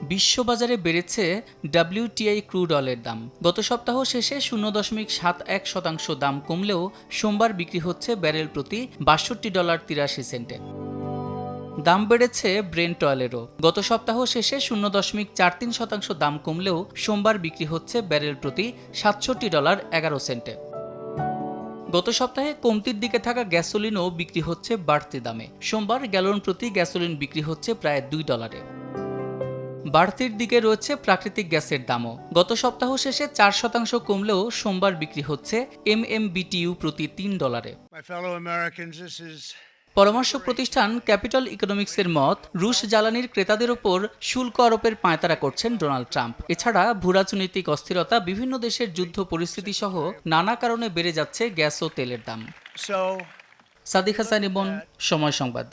বিশ্ববাজারে বেড়েছে WTI crude অয়েলের দাম। গত সপ্তাহ শেষে 0.71% দাম কমলেও সোমবার বিক্রি হচ্ছে ব্যারেল প্রতি $62.83। দাম বেড়েছে ব্রেন্ট অয়েলেরও। গত সপ্তাহ শেষে 0.43% দাম কমলেও সোমবার বিক্রি হচ্ছে ব্যারেল প্রতি $67.11। গত সপ্তাহে কমতির দিকে থাকা গ্যাসোলিনও বিক্রি হচ্ছে বাড়তি দামে। সোমবার গ্যালন প্রতি গ্যাসোলিন বিক্রি হচ্ছে প্রায় $2। বাড়তির দিকে রয়েছে প্রাকৃতিক গ্যাসের দামও। গত সপ্তাহ শেষে 4% কমলেও সোমবার বিক্রি হচ্ছে MMBTU প্রতি $3। পরামর্শ প্রতিষ্ঠান ক্যাপিটাল ইকোনমিক্সের মত, রুশ জ্বালানির ক্রেতাদের ওপর শুল্ক আরোপের পাঁয়তারা করছেন ডোনাল্ড ট্রাম্প। এছাড়া ভূরাজনৈতিক অস্থিরতা, বিভিন্ন দেশের যুদ্ধ পরিস্থিতি সহ নানা কারণে বেড়ে যাচ্ছে গ্যাস ও তেলের দাম। সাদিক হাসান ইমন, সময় সংবাদ।